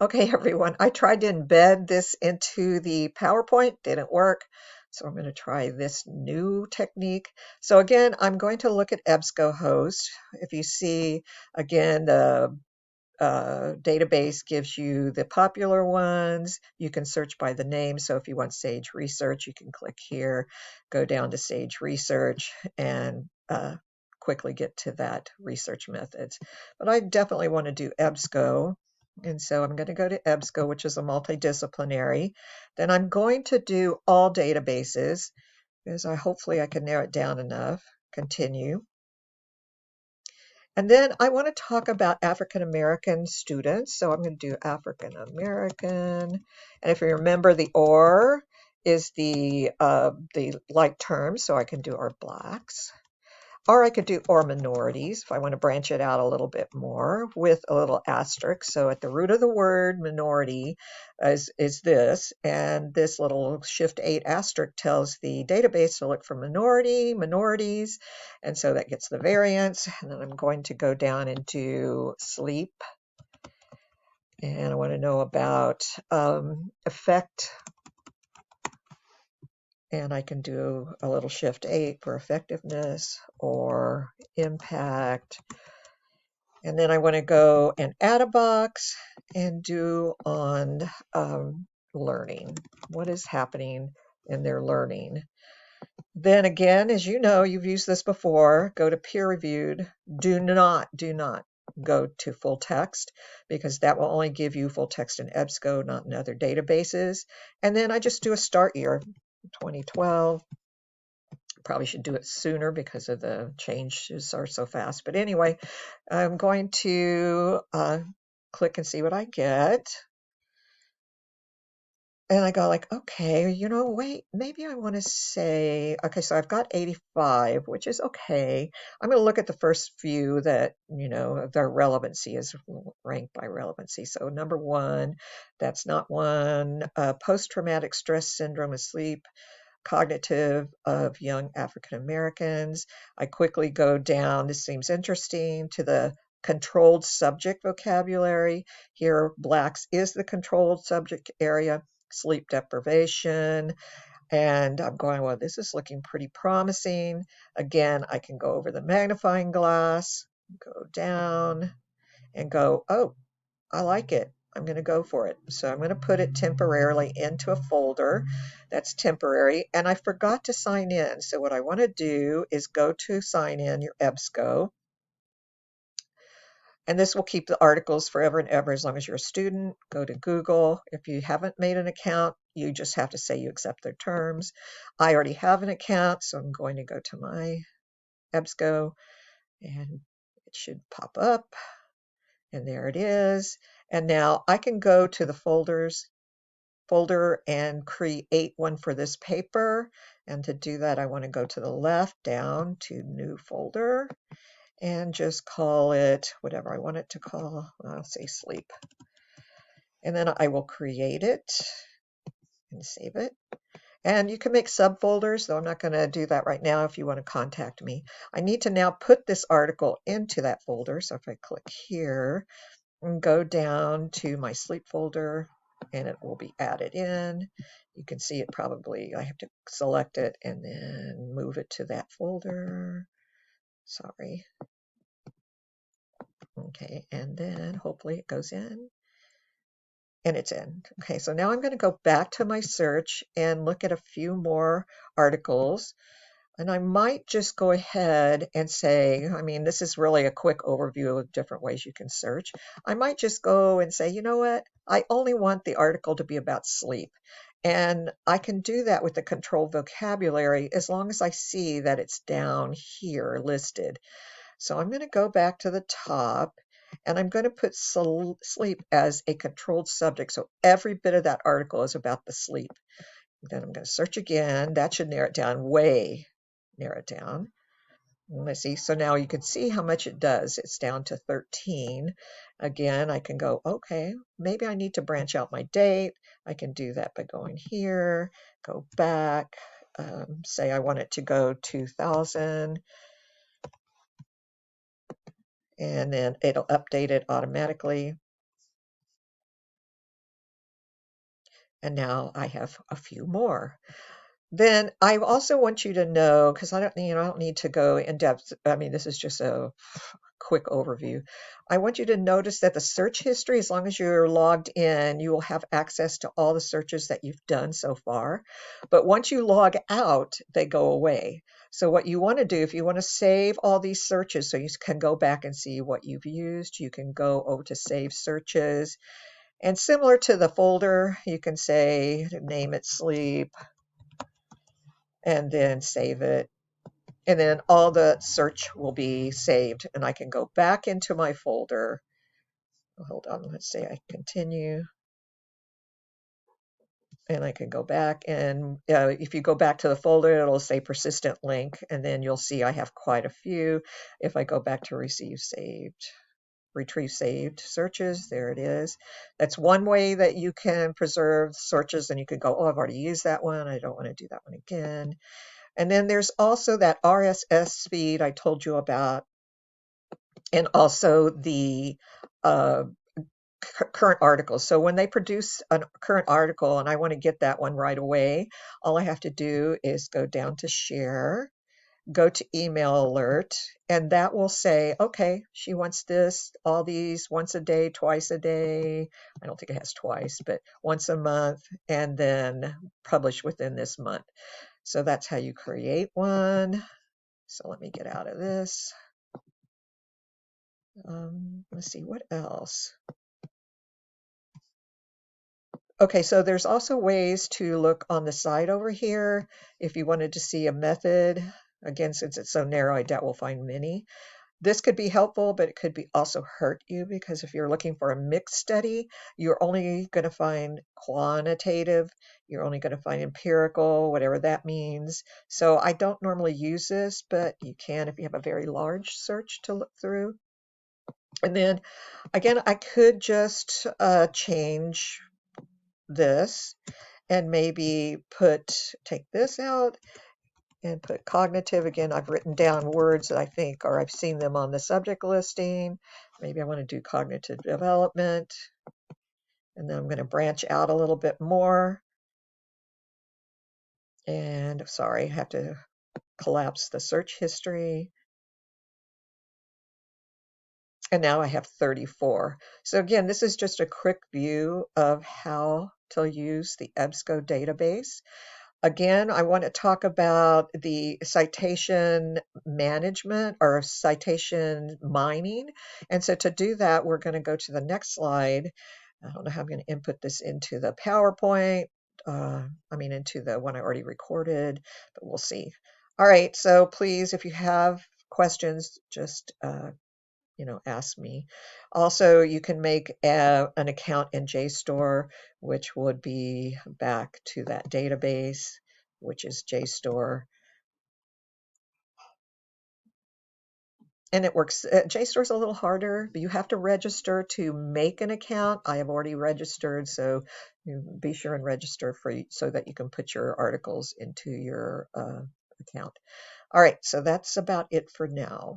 Okay, everyone, I tried to embed this into the PowerPoint, didn't work. So I'm going to try this new technique. So again, I'm going to look at EBSCOhost. If you see, again, the database gives you the popular ones. You can search by the name. So if you want Sage Research, you can click here, go down to Sage Research, and quickly get to that research methods. But I definitely want to do EBSCO. And so I'm going to go to EBSCO, which is a multidisciplinary. Then I'm going to do all databases, because hopefully I can narrow it down enough. Continue. And then I want to talk about African American students. So I'm going to do African American. And if you remember, the or is the like term, so I can do or blacks. Or I could do or minorities if I want to branch it out a little bit more with a little asterisk. So at the root of the word minority is this, and this little shift 8 asterisk tells the database to look for minorities, and so that gets the variance. And then I'm going to go down and do sleep, and I want to know about effect, and I can do a little shift 8 for effectiveness or impact. And then I want to go and add a box and do on learning. What is happening in their learning? Then again, as you know, you've used this before, go to peer reviewed. Do not go to full text, because that will only give you full text in EBSCO, not in other databases. And then I just do a start year, 2012. Probably should do it sooner because of the changes are so fast. But anyway, I'm going to click and see what I get. And I go like, okay, wait, maybe I want to say, okay, so I've got 85, which is okay. I'm going to look at the first few that, their relevancy is ranked by relevancy. So number 1, that's not one. Post-traumatic stress syndrome asleep. Cognitive of young African Americans. I quickly go down, this seems interesting, to the controlled subject vocabulary. Here, blacks is the controlled subject area, sleep deprivation. And I'm going, well, this is looking pretty promising. Again, I can go over the magnifying glass, go down, and go, oh, I like it. I'm going to go for it. So I'm going to put it temporarily into a folder that's temporary. And I forgot to sign in. So what I want to do is go to sign in your EBSCO. And this will keep the articles forever and ever as long as you're a student. Go to Google. If you haven't made an account, you just have to say you accept their terms. I already have an account, so I'm going to go to my EBSCO, and it should pop up. And there it is. And now I can go to the folder and create one for this paper. And to do that, I want to go to the left down to new folder and just call it whatever I want it to call. I'll say sleep. And then I will create it and save it. And you can make subfolders, though I'm not going to do that right now. If you want to contact me, I need to now put this article into that folder. So if I click here and go down to my sleep folder, and it will be added in. You can see it probably, I have to select it and then move it to that folder. Sorry. Okay, and then hopefully it goes in. And it's in. Okay, so now I'm going to go back to my search and look at a few more articles. And I might just go ahead and say, I mean, this is really a quick overview of different ways you can search. I might just go and say, you know what? I only want the article to be about sleep. And I can do that with the controlled vocabulary as long as I see that it's down here listed. So I'm going to go back to the top, and I'm going to put sleep as a controlled subject. So every bit of that article is about the sleep. Then I'm going to search again. That should narrow it down narrow it down. Let's see. So now you can see how much it does. It's down to 13. Again, I can go, okay, maybe I need to branch out my date. I can do that by going here, go back, say I want it to go 2000, and then it'll update it automatically. And now I have a few more. Then I also want you to know, because I don't need to go in depth. I mean, this is just a quick overview. I want you to notice that the search history, as long as you're logged in, you will have access to all the searches that you've done so far. But once you log out, they go away. So what you want to do, if you want to save all these searches so you can go back and see what you've used, you can go over to Save Searches. And similar to the folder, you can say, name it sleep, and then save it. And then all the search will be saved, and I can go back into my folder. Hold on, let's say I continue. And I can go back, and if you go back to the folder, it'll say persistent link, and then you'll see I have quite a few. If I go back to retrieve saved searches, there it is. That's one way that you can preserve searches, and you could go, oh, I've already used that one. I don't want to do that one again. And then there's also that RSS feed I told you about, and also the uh, current articles. So when they produce a current article and I want to get that one right away, all I have to do is go down to share, go to email alert, and that will say, okay, she wants this, all these once a day, twice a day. I don't think it has twice, but once a month, and then publish within this month. So that's how you create one. So let me get out of this. Let's see, what else? Okay, so there's also ways to look on the side over here if you wanted to see a method. Again, since it's so narrow, I doubt we'll find many. This could be helpful, but it could be also hurt you, because if you're looking for a mixed study, you're only going to find quantitative, you're only going to find empirical, whatever that means. So I don't normally use this, but you can if you have a very large search to look through. And then again, I could just change this and maybe take this out and put cognitive. Again, I've written down words that I think, or I've seen them on the subject listing. Maybe I want to do cognitive development. And then I'm going to branch out a little bit more. And sorry, I have to collapse the search history. And now I have 34. So again, this is just a quick view of how to use the EBSCO database. Again, I want to talk about the citation management or citation mining. And so to do that, we're going to go to the next slide. I don't know how I'm going to input this into the PowerPoint. Into the one I already recorded, but we'll see. All right, so please, if you have questions, just ask me. Also, you can make an account in JSTOR, which would be back to that database, which is JSTOR. And it works. JSTOR is a little harder, but you have to register to make an account. I have already registered, so be sure and register so that you can put your articles into your account. All right, so that's about it for now.